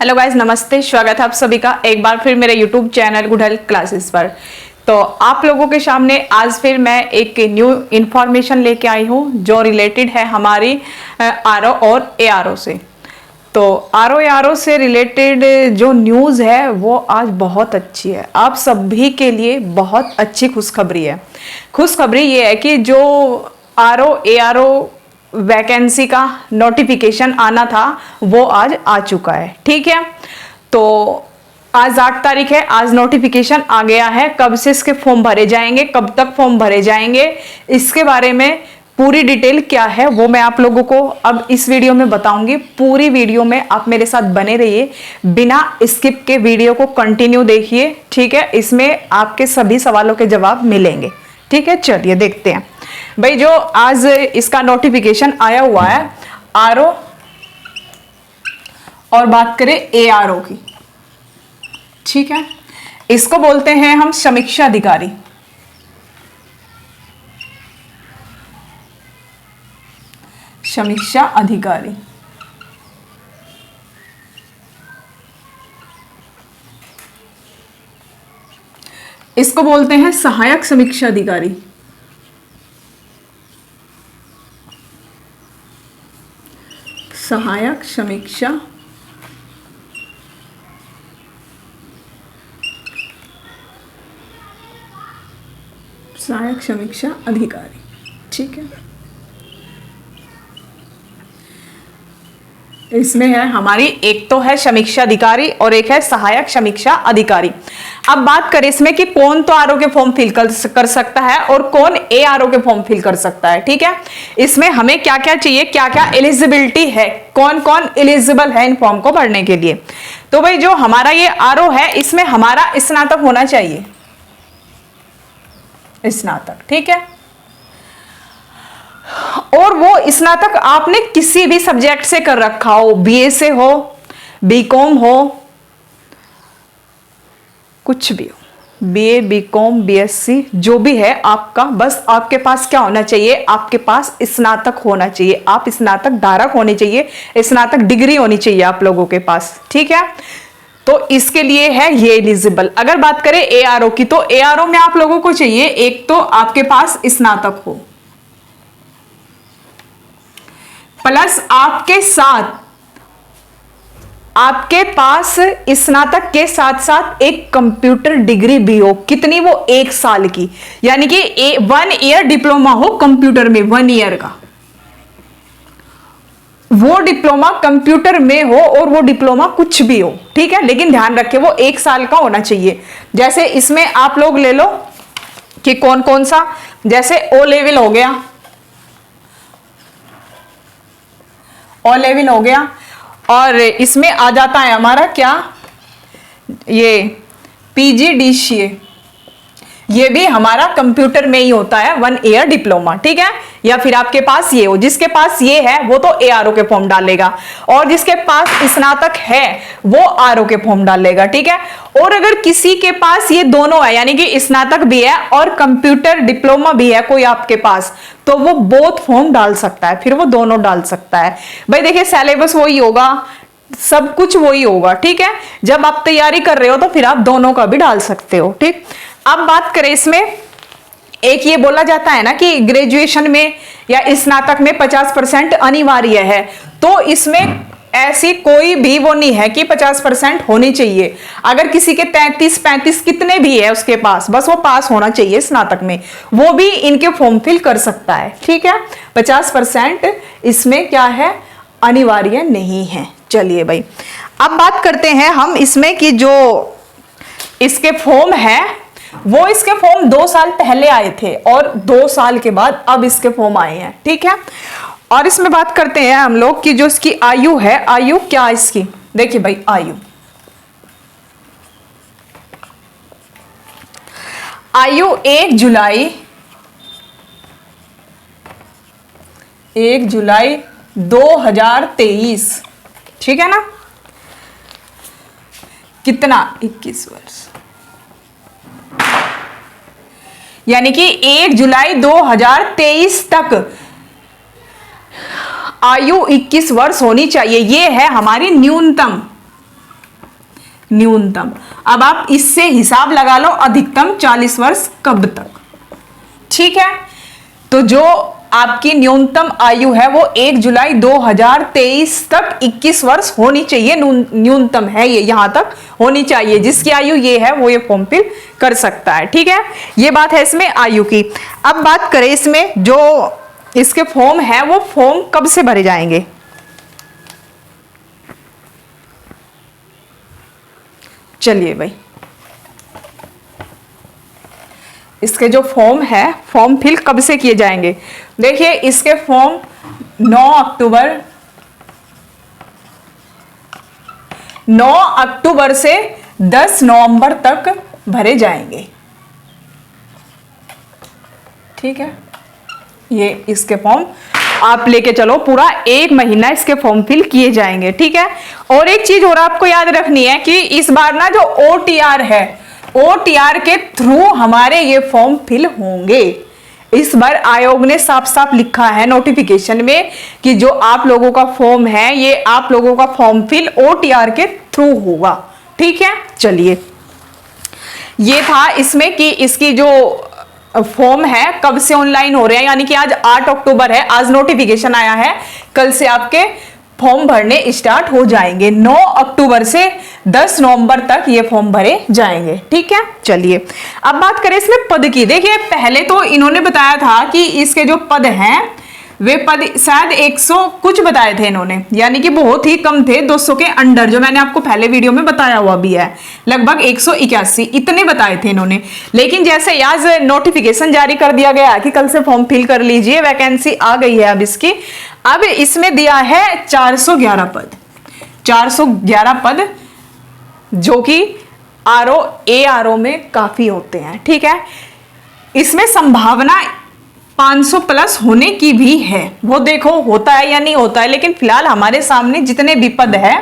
Hello guys, नमस्ते। स्वागत है आप सभी का एक बार फिर मेरे YouTube channel good health classes पर। तो आप लोगों के सामने आज फिर मैं एक न्यू इन्फॉर्मेशन लेके आई हूँ जो रिलेटेड है हमारी आरओ और एआरओ से। तो आरओ एआरओ से रिलेटेड जो न्यूज़ है वो आज बहुत अच्छी है, आप सभी के लिए बहुत अच्छी खुशखबरी है। खुशखबरी ये है कि जो आरओ एआरओ वैकेंसी का नोटिफिकेशन आना था वो आज आ चुका है। ठीक है, तो आज 8 तारीख है, आज नोटिफिकेशन आ गया है। कब से इसके फॉर्म भरे जाएंगे, कब तक फॉर्म भरे जाएंगे, इसके बारे में पूरी डिटेल क्या है वो मैं आप लोगों को अब इस वीडियो में बताऊंगी। पूरी वीडियो में आप मेरे साथ बने रहिए, बिना स्किप के वीडियो को कंटिन्यू देखिए। ठीक है, इसमें आपके सभी सवालों के जवाब मिलेंगे। ठीक है, चलिए देखते हैं भाई। जो आज इसका नोटिफिकेशन आया हुआ है आरओ और बात करें एआरओ की, ठीक है, इसको बोलते हैं हम समीक्षा अधिकारी। समीक्षा अधिकारी इसको बोलते हैं सहायक समीक्षा अधिकारी। सहायक समीक्षा अधिकारी। ठीक है, इसमें है हमारी एक तो है समीक्षा अधिकारी और एक है सहायक समीक्षा अधिकारी। अब बात करें इसमें कि कौन तो आरओ के फॉर्म फिल कर सकता है और कौन एआरओ के फॉर्म फिल कर सकता है। ठीक है, इसमें हमें क्या क्या चाहिए, क्या क्या एलिजिबिलिटी है, कौन कौन एलिजिबल है इन फॉर्म को भरने के लिए। तो भाई जो हमारा ये आरओ है इसमें हमारा स्नातक होना चाहिए, स्नातक। ठीक है, और वो स्नातक आपने किसी भी सब्जेक्ट से कर रखा हो, बीए से हो, बीकॉम हो, कुछ भी हो, बीए बीकॉम बीएससी जो भी है आपका, बस आपके पास क्या होना चाहिए, आपके पास स्नातक होना चाहिए, आप स्नातक धारक होने चाहिए, स्नातक डिग्री होनी चाहिए आप लोगों के पास। ठीक है, तो इसके लिए है ये एलिजिबल। अगर बात करें एआरओ की, तो एआरओ में आप लोगों को चाहिए एक तो आपके पास स्नातक हो, प्लस आपके पास स्नातक के साथ साथ एक कंप्यूटर डिग्री भी हो। कितनी? वो 1 साल की, यानी कि 1 ईयर डिप्लोमा हो कंप्यूटर में, 1 ईयर का वो डिप्लोमा कंप्यूटर में हो, और वो डिप्लोमा कुछ भी हो। ठीक है, लेकिन ध्यान रखें वो 1 साल का होना चाहिए। जैसे इसमें आप लोग ले लो कि कौन कौन सा, जैसे ओ लेवल हो गया, ओ लेवल हो गया, और इसमें आ जाता है हमारा क्या, ये पीजीडीसीए, ये भी हमारा कंप्यूटर में ही होता है, 1 ईयर डिप्लोमा। ठीक है, या फिर आपके पास ये हो, जिसके पास ये है वो तो एआरओ के फॉर्म डालेगा, और जिसके पास स्नातक है वो आरओ के फॉर्म डालेगा। ठीक है, और अगर किसी के पास ये दोनों है, यानी कि स्नातक भी है और कंप्यूटर डिप्लोमा भी है कोई आपके पास, तो वो बोथ फॉर्म डाल सकता है, फिर वो दोनों डाल सकता है। भाई देखिए, सिलेबस वही होगा, सब कुछ वही होगा। ठीक है, जब आप तैयारी कर रहे हो तो फिर आप दोनों का भी डाल सकते हो। ठीक, अब बात करें इसमें, एक ये बोला जाता है ना कि ग्रेजुएशन में या स्नातक में 50% अनिवार्य है, तो इसमें ऐसी कोई भी वो नहीं है कि 50% होनी चाहिए। अगर किसी के 33-35 कितने भी है उसके पास, बस वो पास होना चाहिए स्नातक में, वो भी इनके फॉर्म फिल कर सकता है। ठीक है, 50% इसमें क्या है, अनिवार्य नहीं है। चलिए भाई, अब बात करते हैं हम इसमें कि जो इसके फॉर्म है वो, इसके फॉर्म 2 साल पहले आए थे और 2 साल के बाद अब इसके फॉर्म आए हैं। ठीक है, और इसमें बात करते हैं हम लोग कि जो इसकी आयु है, आयु क्या इसकी, देखिए भाई, आयु 1 जुलाई 2023। ठीक है ना, कितना, 21 वर्ष, यानी कि 1 जुलाई 2023 तक आयु 21 वर्ष होनी चाहिए। ये है हमारी न्यूनतम न्यूनतम। अब आप इससे हिसाब लगा लो अधिकतम 40 वर्ष कब तक। ठीक है, तो जो आपकी न्यूनतम आयु है वो 1 जुलाई 2023 तक 21 वर्ष होनी चाहिए। न्यूनतम है ये, यहां तक होनी चाहिए। जिसकी आयु ये है वो ये फॉर्म फिल कर सकता है। ठीक है, ये बात है इसमें आयु की। अब बात करें इसमें जो इसके फॉर्म है वो फॉर्म कब से भरे जाएंगे। चलिए भाई, इसके जो फॉर्म है फॉर्म फिल कब से किए जाएंगे। देखिए इसके फॉर्म 9 अक्टूबर से 10 नवंबर तक भरे जाएंगे। ठीक है, ये इसके फॉर्म आप लेके चलो, पूरा 1 महीना इसके फॉर्म फिल किए जाएंगे। ठीक है, और एक चीज और आपको याद रखनी है कि इस बार ना जो OTR है, OTR के थ्रू हमारे ये फॉर्म फिल होंगे। इस बार आयोग ने साफ साफ लिखा है नोटिफिकेशन में कि जो आप लोगों का फॉर्म है ये आप लोगों का फॉर्म फिल OTR के थ्रू होगा। ठीक है, चलिए ये था इसमें कि इसकी जो फॉर्म है कब से ऑनलाइन हो रहे हैं, यानी कि आज 8 अक्टूबर है, आज नोटिफिकेशन आया है, कल से आपके फॉर्म भरने स्टार्ट हो जाएंगे। 9 अक्टूबर से 10 नवंबर तक ये फॉर्म भरे जाएंगे। ठीक है, चलिए अब बात करें इसमें पद की। देखिए पहले तो इन्होंने बताया था कि इसके जो पद हैं वे पद शायद 100 कुछ बताए थे इन्होंने, यानी कि बहुत ही कम थे, 200 के अंडर, जो मैंने आपको पहले वीडियो में बताया हुआ भी है, लगभग 181 इतने बताए थे इन्होंने। लेकिन जैसे आज नोटिफिकेशन जारी कर दिया गया कि कल से फॉर्म फिल कर लीजिए, वैकेंसी आ गई है अब इसकी। अब इसमें दिया है 411 पद, 411 पद, जो कि RO ARO में काफी होते हैं। ठीक है, इसमें संभावना 500 प्लस होने की भी है, वो देखो होता है या नहीं होता है, लेकिन फिलहाल हमारे सामने जितने भी पद है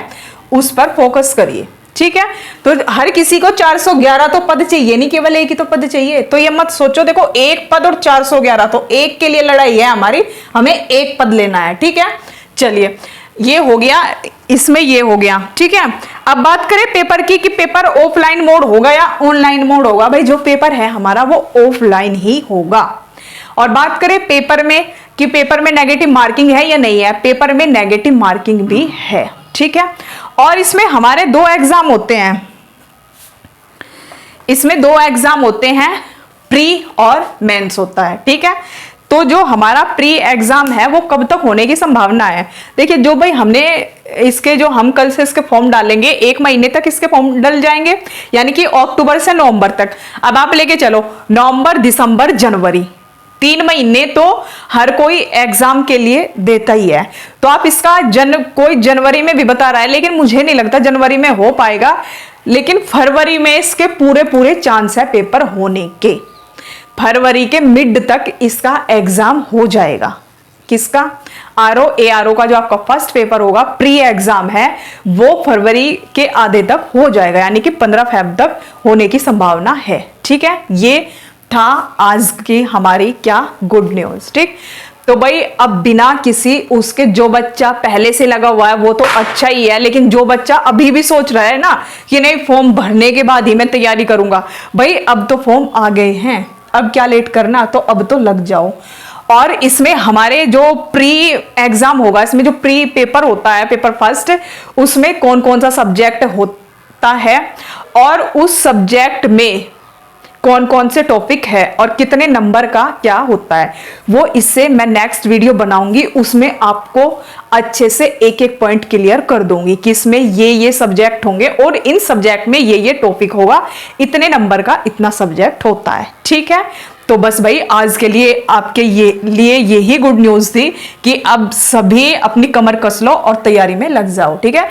उस पर फोकस करिए। ठीक है, तो हर किसी को 411 तो पद चाहिए, नहीं केवल एक ही तो पद चाहिए। तो ये मत सोचो, देखो एक पद और 411, तो एक के लिए लड़ाई है हमारी, हमें एक पद लेना है। ठीक है, चलिए ये हो गया, इसमें ये हो गया। ठीक है, अब बात करें पेपर की कि पेपर ऑफलाइन मोड होगा या ऑनलाइन मोड होगा। भाई जो पेपर है हमारा वो ऑफलाइन ही होगा। और बात करें पेपर में कि पेपर में नेगेटिव मार्किंग है या नहीं है, पेपर में नेगेटिव मार्किंग भी है। ठीक है, और इसमें हमारे 2 एग्जाम होते हैं, इसमें 2 एग्जाम होते हैं, प्री और मेंस होता है। ठीक है, तो जो हमारा प्री एग्जाम है वो कब तक होने की संभावना है। देखिए जो भाई हमने इसके जो हम कल से इसके फॉर्म डालेंगे, 1 महीने तक इसके फॉर्म डल जाएंगे, यानी कि अक्टूबर से नवंबर तक। अब आप लेके चलो नवंबर, दिसंबर, जनवरी, 3 महीने तो हर कोई एग्जाम के लिए देता ही है। तो आप इसका कोई जनवरी में भी बता रहा है, लेकिन मुझे नहीं लगता जनवरी में हो पाएगा, लेकिन फरवरी में इसके पूरे चांस है पेपर होने के। फरवरी के मिड तक इसका एग्जाम हो जाएगा। किसका? RO ARO का जो आपका फर्स्ट पेपर होगा, प्री एग्जाम है, वो फरवरी के आधे तक हो जाएगा, यानी कि 15 फरवरी तक होने की संभावना है। ठीक है, ये था आज की हमारी क्या गुड न्यूज। ठीक, तो भाई अब बिना किसी उसके, जो बच्चा पहले से लगा हुआ है वो तो अच्छा ही है, लेकिन जो बच्चा अभी भी सोच रहा है ना कि नहीं फॉर्म भरने के बाद ही मैं तैयारी करूंगा, भाई अब तो फॉर्म आ गए हैं, अब क्या लेट करना, तो अब तो लग जाओ। और इसमें हमारे जो प्री एग्जाम होगा, इसमें जो प्री पेपर होता है, पेपर फर्स्ट, उसमें कौन कौन सा सब्जेक्ट होता है और उस सब्जेक्ट में कौन कौन से टॉपिक है और कितने नंबर का क्या होता है, वो इससे मैं नेक्स्ट वीडियो बनाऊंगी, उसमें आपको अच्छे से एक एक पॉइंट क्लियर कर दूंगी कि इसमें ये सब्जेक्ट होंगे और इन सब्जेक्ट में ये टॉपिक होगा, इतने नंबर का इतना सब्जेक्ट होता है। ठीक है, तो बस भाई आज के लिए आपके लिए यही गुड न्यूज थी कि अब सभी अपनी कमर कस लो और तैयारी में लग जाओ। ठीक है,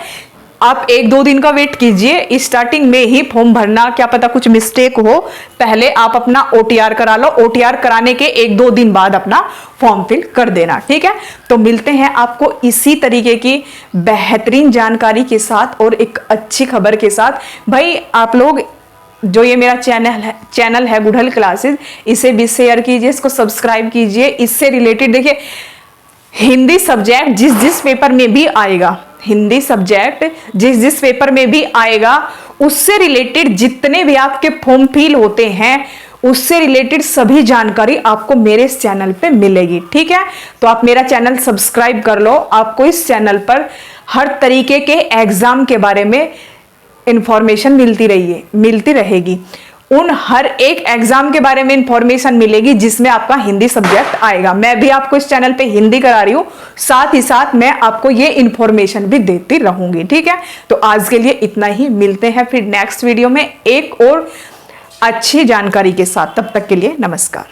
आप 1-2 दिन का वेट कीजिए, स्टार्टिंग में ही फॉर्म भरना, क्या पता कुछ मिस्टेक हो, पहले आप अपना OTR करा लो, OTR कराने के 1-2 दिन बाद अपना फॉर्म फिल कर देना। ठीक है, तो मिलते हैं आपको इसी तरीके की बेहतरीन जानकारी के साथ और एक अच्छी खबर के साथ। भाई आप लोग जो ये मेरा चैनल है गुडहल क्लासेस, इसे भी शेयर कीजिए, इसको सब्सक्राइब कीजिए। इससे रिलेटेड देखिए हिंदी सब्जेक्ट जिस पेपर में भी आएगा, हिंदी सब्जेक्ट जिस जिस पेपर में भी आएगा उससे रिलेटेड जितने भी आपके फॉर्म फिल होते हैं उससे रिलेटेड सभी जानकारी आपको मेरे इस चैनल पे मिलेगी। ठीक है, तो आप मेरा चैनल सब्सक्राइब कर लो। आपको इस चैनल पर हर तरीके के एग्जाम के बारे में इंफॉर्मेशन मिलती रहेगी। उन हर एक एग्जाम के बारे में इंफॉर्मेशन मिलेगी जिसमें आपका हिंदी सब्जेक्ट आएगा। मैं भी आपको इस चैनल पे हिंदी करा रही हूं, साथ ही साथ मैं आपको ये इंफॉर्मेशन भी देती रहूंगी। ठीक है, तो आज के लिए इतना ही। मिलते हैं फिर नेक्स्ट वीडियो में एक और अच्छी जानकारी के साथ। तब तक के लिए नमस्कार।